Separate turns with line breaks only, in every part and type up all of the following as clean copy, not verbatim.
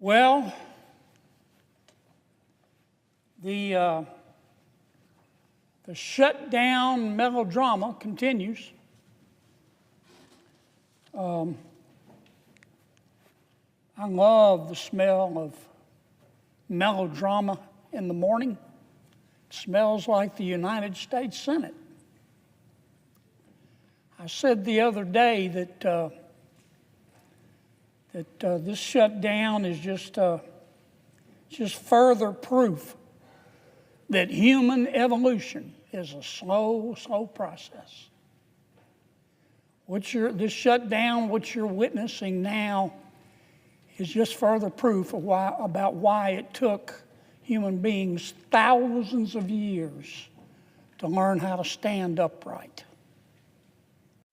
Well, the shutdown melodrama continues. I love the smell of melodrama in the morning. It smells like the United States Senate. I said the other day that this shutdown is just further proof that human evolution is a slow process. This shutdown, what you're witnessing now, is just further proof of why it took human beings thousands of years to learn how to stand upright.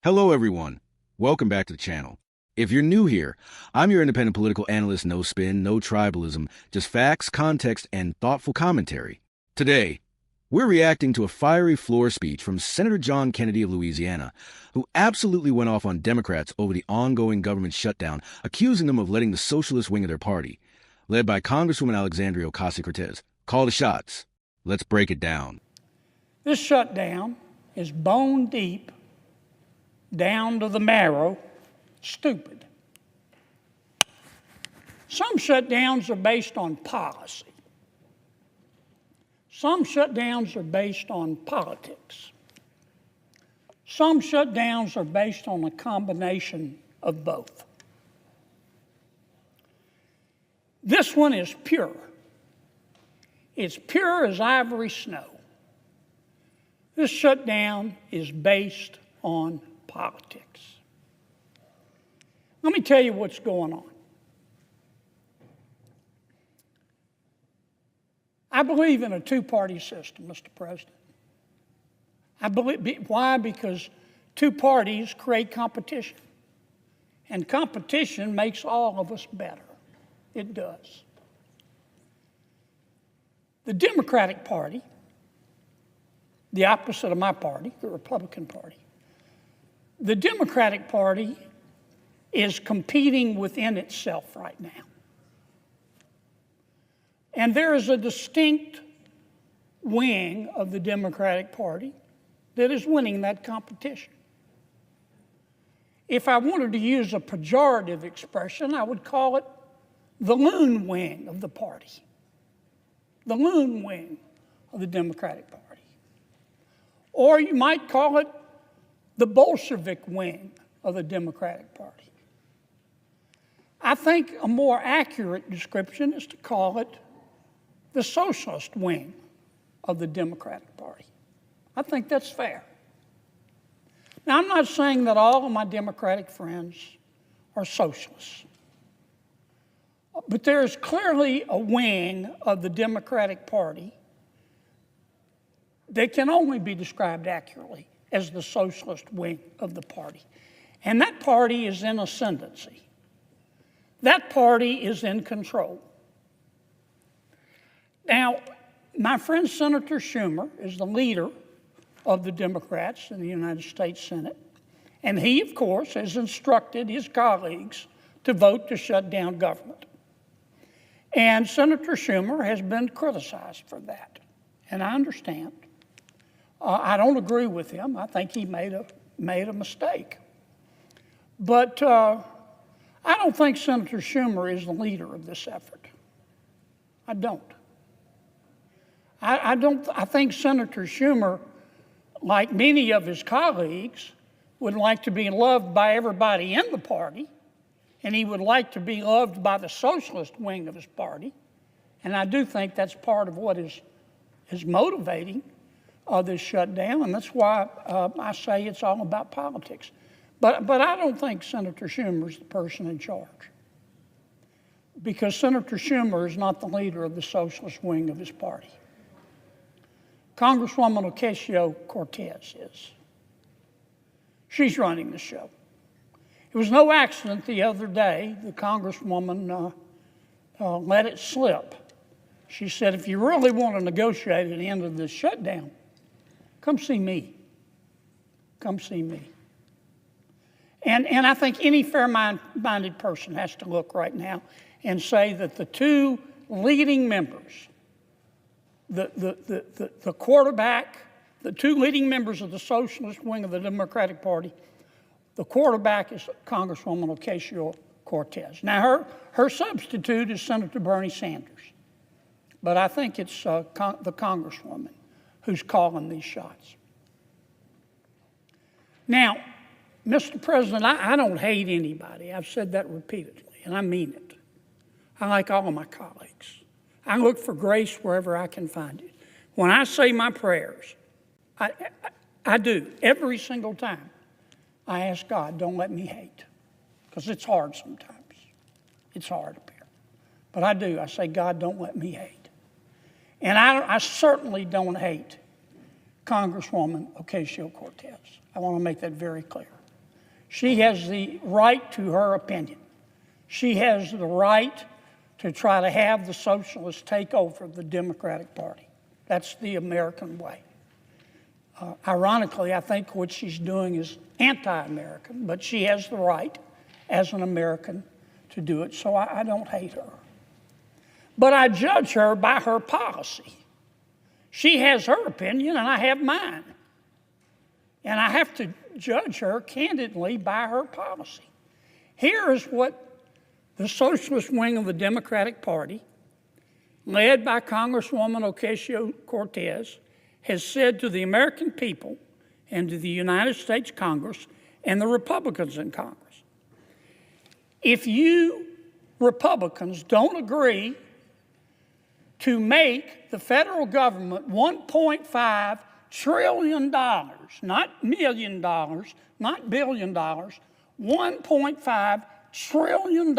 Hello, everyone. Welcome back to the channel. If you're new here, I'm your independent political analyst, no spin, no tribalism, just facts, context, and thoughtful commentary. Today, we're reacting to a fiery floor speech from Senator John Kennedy of Louisiana, who absolutely went off on Democrats over the ongoing government shutdown, accusing them of letting the socialist wing of their party, led by Congresswoman Alexandria Ocasio-Cortez, call the shots. Let's break it down.
This shutdown is bone deep, down to the marrow, stupid. Some shutdowns are based on policy. Some shutdowns are based on politics. Some shutdowns are based on a combination of both. This one is pure. It's pure as ivory snow. This shutdown is based on politics. Let me tell you what's going on. I believe in a two-party system, Mr. President. Why? Because two parties create competition. And competition makes all of us better. It does. The Democratic Party, the opposite of my party, the Republican Party, the Democratic Party is competing within itself right now. And there is a distinct wing of the Democratic Party that is winning that competition. If I wanted to use a pejorative expression, I would call it the loon wing of the party. The loon wing of the Democratic Party. Or you might call it the Bolshevik wing of the Democratic Party. I think a more accurate description is to call it the socialist wing of the Democratic Party. I think that's fair. Now, I'm not saying that all of my Democratic friends are socialists, but there is clearly a wing of the Democratic Party that can only be described accurately as the socialist wing of the party. And that party is in ascendancy. That party is in control. Now, my friend Senator Schumer is the leader of the Democrats in the United States Senate. And he, of course, has instructed his colleagues to vote to shut down government. And Senator Schumer has been criticized for that. And I understand. I don't agree with him. I think he made a mistake. But I don't think Senator Schumer is the leader of this effort. I don't. I think Senator Schumer, like many of his colleagues, would like to be loved by everybody in the party, and he would like to be loved by the socialist wing of his party. And I do think that's part of what is motivating this shutdown, and that's why I say it's all about politics. But I don't think Senator Schumer is the person in charge, because Senator Schumer is not the leader of the socialist wing of his party. Congresswoman Ocasio-Cortez is. She's running the show. It was no accident the other day the Congresswoman let it slip. She said, if you really want to negotiate an end of this shutdown, come see me. Come see me. And I think any fair-minded person has to look right now and say that the two leading members, the quarterback, the two leading members of the socialist wing of the Democratic Party, the quarterback is Congresswoman Ocasio-Cortez. Now, her substitute is Senator Bernie Sanders, but I think it's the Congresswoman who's calling these shots. Now, Mr. President, I don't hate anybody. I've said that repeatedly, and I mean it. I like all of my colleagues. I look for grace wherever I can find it. When I say my prayers, I do, every single time. I ask God, don't let me hate, because it's hard sometimes. It's hard up here. But I do. I say, God, don't let me hate. And I certainly don't hate Congresswoman Ocasio-Cortez. I want to make that very clear. She has the right to her opinion. She has the right to try to have the socialists take over the Democratic Party. That's the American way. Ironically, I think what she's doing is anti-American, but she has the right as an American to do it, so I don't hate her. But I judge her by her policy. She has her opinion, and I have mine. And I have to judge her candidly by her policy. Here is what the socialist wing of the Democratic Party, led by Congresswoman Ocasio-Cortez, has said to the American people and to the United States Congress and the Republicans in Congress. If you Republicans don't agree to make the federal government $1.5 trillion, not $1 million, not $1 billion, $1.5 trillion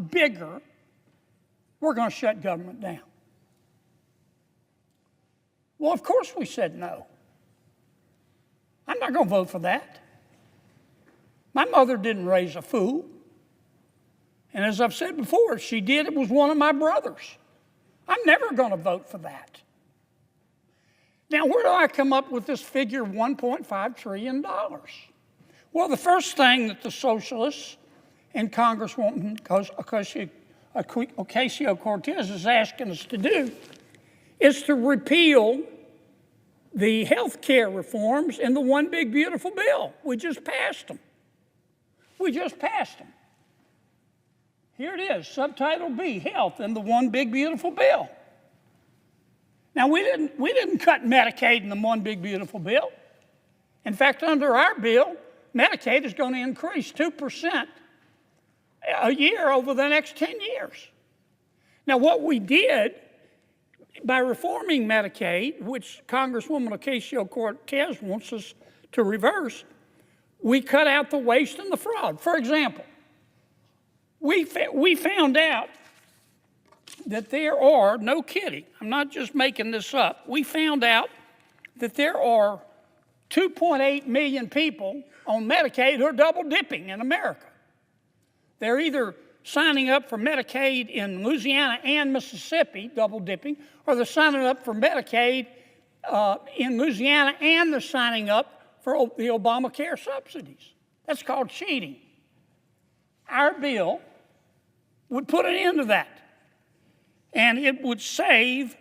bigger, we're going to shut government down. Well, of course we said no. I'm not going to vote for that. My mother didn't raise a fool. And as I've said before, if she did, it was one of my brothers. I'm never going to vote for that. Now, where do I come up with this figure of $1.5 trillion? Well, the first thing that the socialists and Congresswoman Ocasio-Cortez is asking us to do is to repeal the health care reforms in the One Big Beautiful Bill. We just passed them. Here it is, Subtitle B, Health in the One Big Beautiful Bill. Now, we didn't cut Medicaid in the One Big Beautiful Bill. In fact, under our bill, Medicaid is going to increase 2% a year over the next 10 years. Now, what we did by reforming Medicaid, which Congresswoman Ocasio-Cortez wants us to reverse, we cut out the waste and the fraud. For example, we found out that there are, no kidding, I'm not just making this up, we found out that there are 2.8 million people on Medicaid who are double dipping in America. They're either signing up for Medicaid in Louisiana and Mississippi, double dipping, or they're signing up for Medicaid in Louisiana and they're signing up for the Obamacare subsidies. That's called cheating. Our bill would put an end to that. And it would save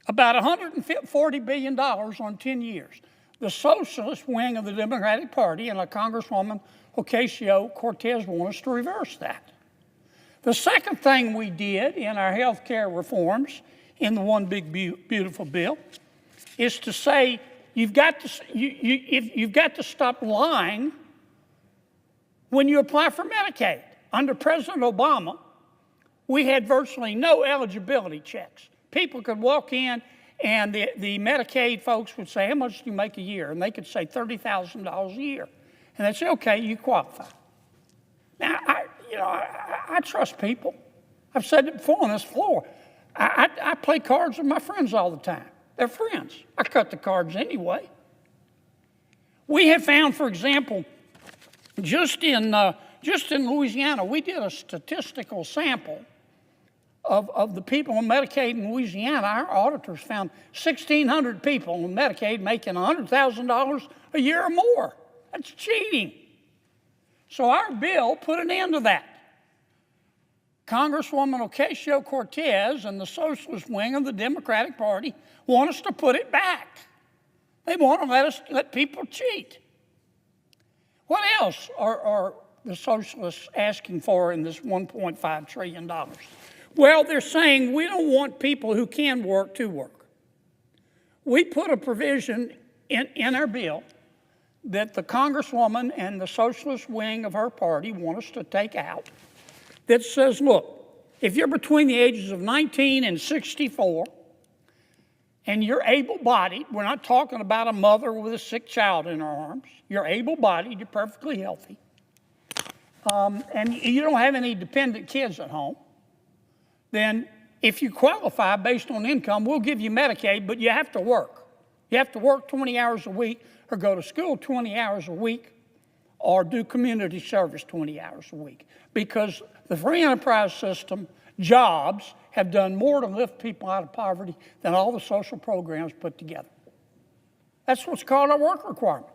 about $140 billion on 10 years. The socialist wing of the Democratic Party and Congresswoman Ocasio-Cortez want us to reverse that. The second thing we did in our health care reforms in the One Big Beautiful Bill is to say you've got to stop lying when you apply for Medicaid. Under President Obama, we had virtually no eligibility checks. People could walk in and the Medicaid folks would say, how much do you make a year? And they could say $30,000 a year. And they'd say, okay, you qualify. Now, I trust people. I've said it before on this floor. I play cards with my friends all the time. They're friends. I cut the cards anyway. We have found, for example, just in Louisiana, we did a statistical sample of the people on Medicaid in Louisiana. Our auditors found 1,600 people on Medicaid making $100,000 a year or more. That's cheating. So our bill put an end to that. Congresswoman Ocasio-Cortez and the socialist wing of the Democratic Party want us to put it back. They want to let people cheat. What else are the socialists asking for in this $1.5 trillion? Well, they're saying we don't want people who can work to work. We put a provision in our bill that the Congresswoman and the socialist wing of her party want us to take out that says, look, if you're between the ages of 19 and 64 and you're able-bodied, we're not talking about a mother with a sick child in her arms, you're able-bodied, you're perfectly healthy, and you don't have any dependent kids at home, then if you qualify based on income, we'll give you Medicaid, but you have to work. You have to work 20 hours a week or go to school 20 hours a week or do community service 20 hours a week, because the free enterprise system, jobs, have done more to lift people out of poverty than all the social programs put together. That's what's called a work requirement.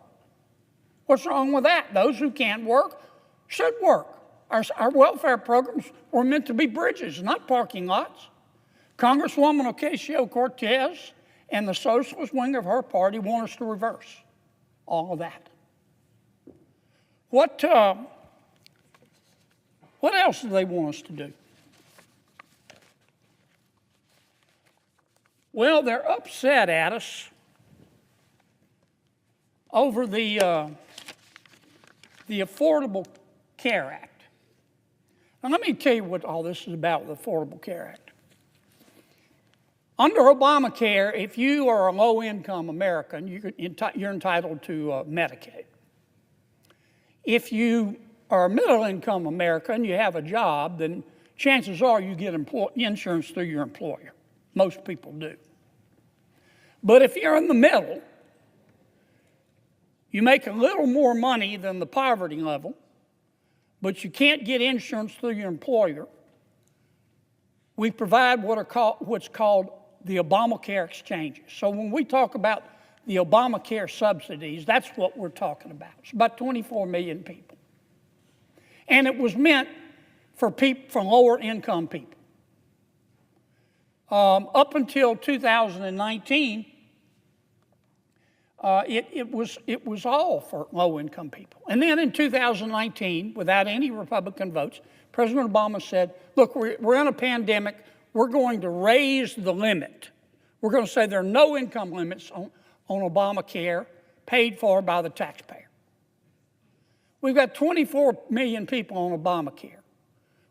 What's wrong with that? Those who can't work should work. Our welfare programs were meant to be bridges, not parking lots. Congresswoman Ocasio-Cortez and the socialist wing of her party want us to reverse all of that. What else do they want us to do? Well, they're upset at us over the Affordable Care Act. Now, let me tell you what all this is about with the Affordable Care Act. Under Obamacare, if you are a low-income American, you're entitled to Medicaid. If you are a middle-income American, you have a job, then chances are you get insurance through your employer. Most people do. But if you're in the middle, you make a little more money than the poverty level, but you can't get insurance through your employer, we provide what's called the Obamacare exchanges. So when we talk about the Obamacare subsidies, that's what we're talking about. It's about 24 million people. And it was meant for lower income people. Up until 2019, it was all for low-income people. And then in 2019, without any Republican votes, President Obama said, look, we're in a pandemic. We're going to raise the limit. We're going to say there are no income limits on Obamacare paid for by the taxpayer. We've got 24 million people on Obamacare.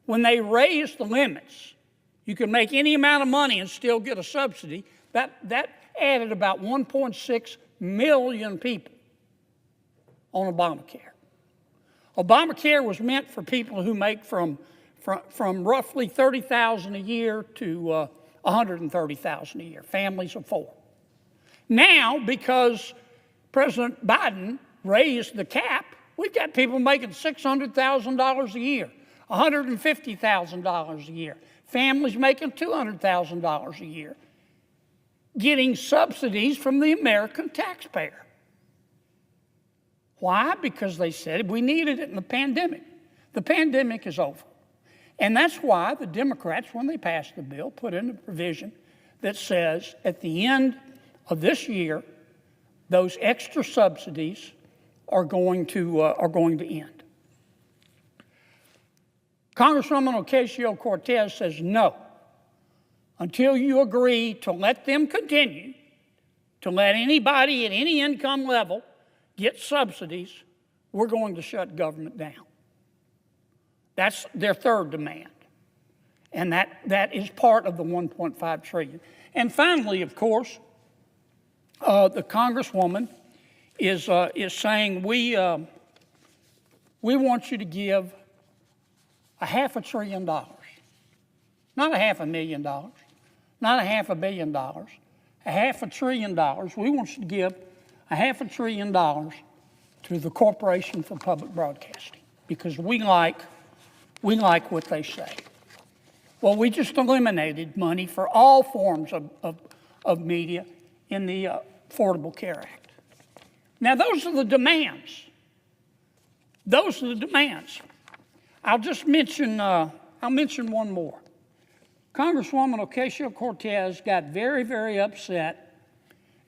When they raised the limits, you can make any amount of money and still get a subsidy. That added about 1.6 million people on Obamacare. Obamacare was meant for people who make from roughly $30,000 a year to $130,000 a year, families of four. Now, because President Biden raised the cap, we've got people making $600,000 a year, $150,000 a year, families making $200,000 a year, getting subsidies from the American taxpayer. Why? Because they said we needed it in the pandemic. The pandemic is over. And that's why the Democrats, when they passed the bill, put in a provision that says at the end of this year, those extra subsidies are going to end. Congresswoman Ocasio-Cortez says no. Until you agree to let them continue, to let anybody at any income level get subsidies, we're going to shut government down. That's their third demand. And that is part of the $1.5 trillion. And finally, of course, the Congresswoman is saying we want you to give $500 billion, not $500,000, not $500 million, $500 billion. We want you to give $500 billion to the Corporation for Public Broadcasting because we like what they say. Well, we just eliminated money for all forms of media in the Affordable Care Act. Now, those are the demands. Those are the demands. I'll just mention I'll mention one more. Congresswoman Ocasio-Cortez got very, very upset,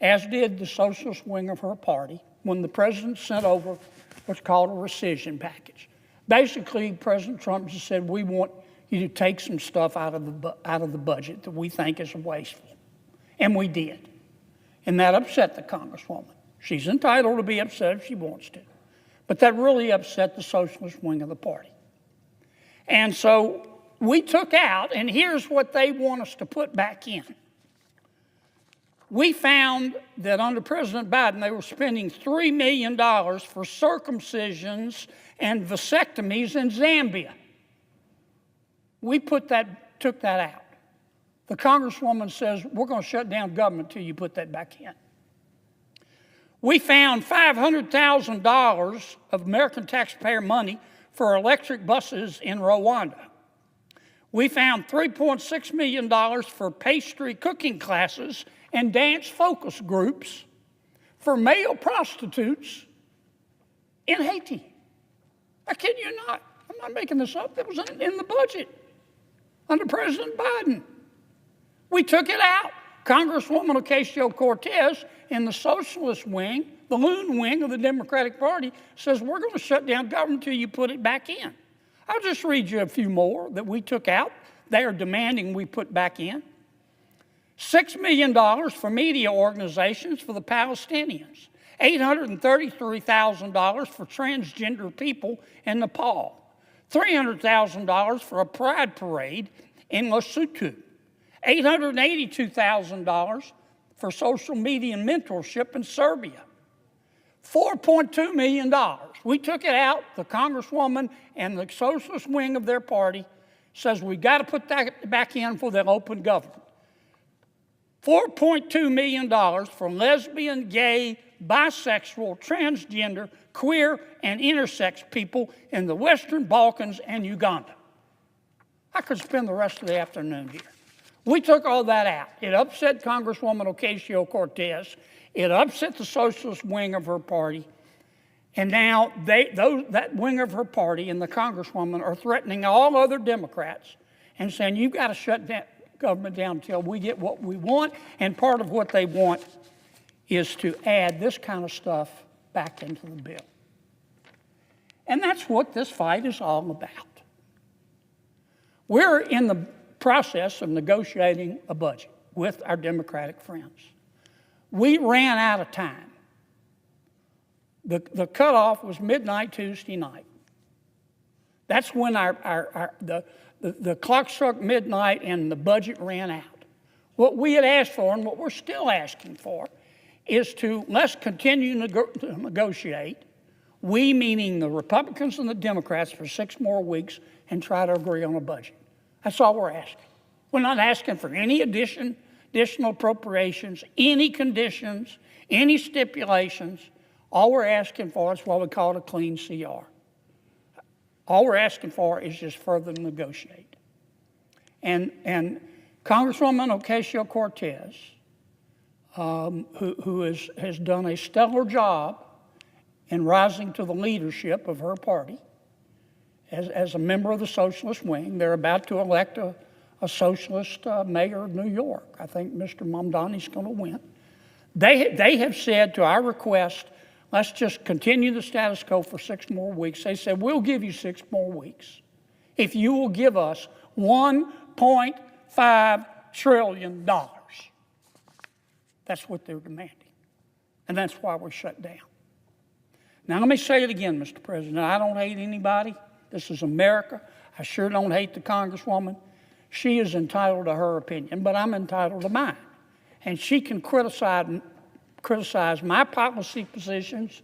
as did the socialist wing of her party, when the president sent over what's called a rescission package. Basically, President Trump just said, we want you to take some stuff out of the budget that we think is wasteful. And we did. And that upset the Congresswoman. She's entitled to be upset if she wants to. But that really upset the socialist wing of the party. And so we took out, and here's what they want us to put back in. We found that under President Biden, they were spending $3 million for circumcisions and vasectomies in Zambia. We took that out. The Congresswoman says, we're going to shut down government till you put that back in. We found $500,000 of American taxpayer money for electric buses in Rwanda. We found $3.6 million for pastry cooking classes and dance focus groups for male prostitutes in Haiti. I kid you not. I'm not making this up. That was in the budget under President Biden. We took it out. Congresswoman Ocasio-Cortez in the socialist wing, the loon wing of the Democratic Party, says we're going to shut down government until you put it back in. I'll just read you a few more that we took out. They are demanding we put back in. $6 million for media organizations for the Palestinians. $833,000 for transgender people in Nepal. $300,000 for a pride parade in Lesotho. $882,000 for social media mentorship in Serbia. $4.2 million. We took it out. The Congresswoman and the socialist wing of their party says we got to put that back in for the open government. $4.2 million for lesbian, gay, bisexual, transgender, queer, and intersex people in the Western Balkans and Uganda. I could spend the rest of the afternoon here. We took all that out. It upset Congresswoman Ocasio-Cortez. It upset the socialist wing of her party. And now that wing of her party and the Congresswoman are threatening all other Democrats and saying, you've got to shut that government down until we get what we want. And part of what they want is to add this kind of stuff back into the bill. And that's what this fight is all about. We're in the process of negotiating a budget with our Democratic friends. We ran out of time. The cutoff was midnight Tuesday night. That's when the clock struck midnight and the budget ran out. What we had asked for and what we're still asking for is let's continue to negotiate, we meaning the Republicans and the Democrats, for 6 more weeks and try to agree on a budget. That's all we're asking. We're not asking for any additional appropriations, any conditions, any stipulations. All we're asking for is what we call a clean CR. All we're asking for is just further negotiate. And Congresswoman Ocasio-Cortez, who has done a stellar job in rising to the leadership of her party as a member of the socialist wing. They're about to elect a socialist mayor of New York. I think Mr. Mamdani's going to win. They have said to our request, let's just continue the status quo for 6 more weeks. They said, we'll give you 6 more weeks if you will give us $1.5 trillion. That's what they're demanding. And that's why we're shut down. Now, let me say it again, Mr. President. I don't hate anybody. This is America. I sure don't hate the Congresswoman. She is entitled to her opinion, but I'm entitled to mine. And she can criticize my policy positions,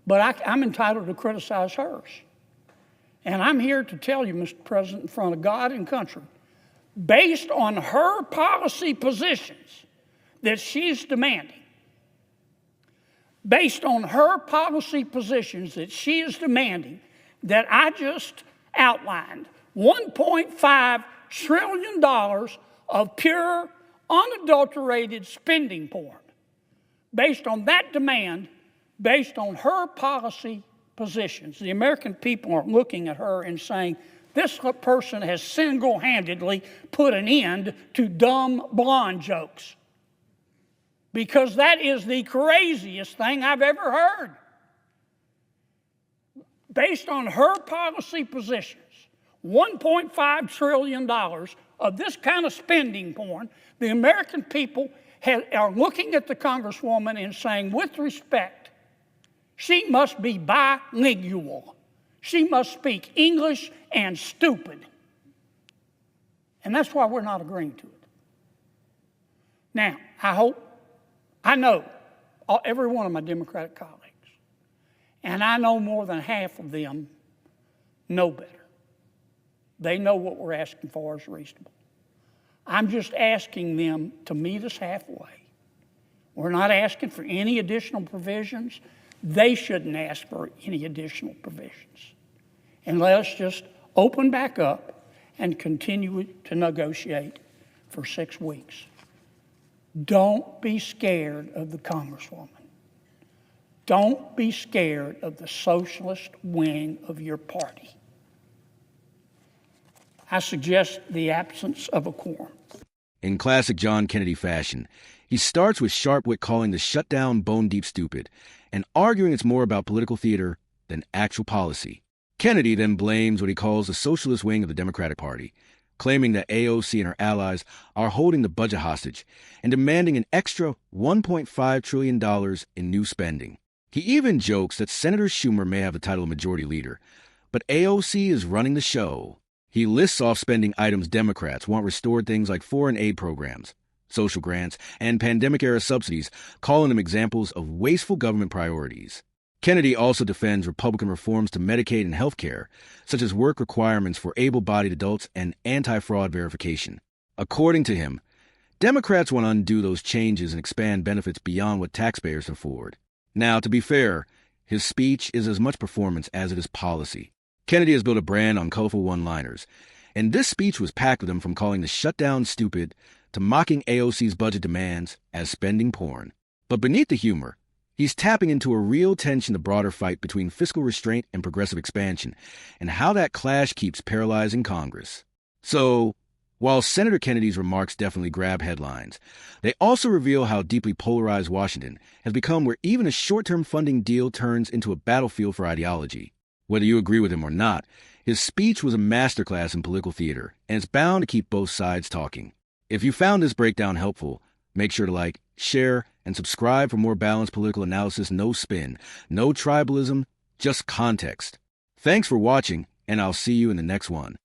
but I'm entitled to criticize hers. And I'm here to tell you, Mr. President, in front of God and country, based on her policy positions that she's demanding, based on her policy positions that she is demanding, that I just outlined, $1.5 trillion of pure, unadulterated spending porn. Based on that demand, based on her policy positions, the American people are looking at her and saying, this person has single-handedly put an end to dumb blonde jokes. Because that is the craziest thing I've ever heard. Based on her policy positions, $1.5 trillion of this kind of spending porn, the American people are looking at the Congresswoman and saying, with respect, she must be bilingual. She must speak English and stupid. And that's why we're not agreeing to it. Now, I know every one of my Democratic colleagues, and I know more than half of them know better. They know what we're asking for is reasonable. I'm just asking them to meet us halfway. We're not asking for any additional provisions. They shouldn't ask for any additional provisions. And let us just open back up and continue to negotiate for 6 weeks. Don't be scared of the Congresswoman. Don't be scared of the socialist wing of your party. I suggest the absence of a quorum.
In classic John Kennedy fashion, he starts with sharp wit calling the shutdown bone-deep stupid and arguing it's more about political theater than actual policy. Kennedy then blames what he calls the socialist wing of the Democratic Party, claiming that AOC and her allies are holding the budget hostage and demanding an extra $1.5 trillion in new spending. He even jokes that Senator Schumer may have the title of Majority Leader, but AOC is running the show. He lists off spending items Democrats want restored, things like foreign aid programs, social grants, and pandemic-era subsidies, calling them examples of wasteful government priorities. Kennedy also defends Republican reforms to Medicaid and health care, such as work requirements for able-bodied adults and anti-fraud verification. According to him, Democrats want to undo those changes and expand benefits beyond what taxpayers can afford. Now, to be fair, his speech is as much performance as it is policy. Kennedy has built a brand on colorful one-liners, and this speech was packed with them from calling the shutdown stupid to mocking AOC's budget demands as spending porn. But beneath the humor, he's tapping into a real tension, the broader fight between fiscal restraint and progressive expansion, and how that clash keeps paralyzing Congress. So, while Senator Kennedy's remarks definitely grab headlines, they also reveal how deeply polarized Washington has become, where even a short-term funding deal turns into a battlefield for ideology. Whether you agree with him or not, his speech was a masterclass in political theater, and it's bound to keep both sides talking. If you found this breakdown helpful, make sure to like, share, and subscribe for more balanced political analysis. No spin, no tribalism, just context. Thanks for watching, and I'll see you in the next one.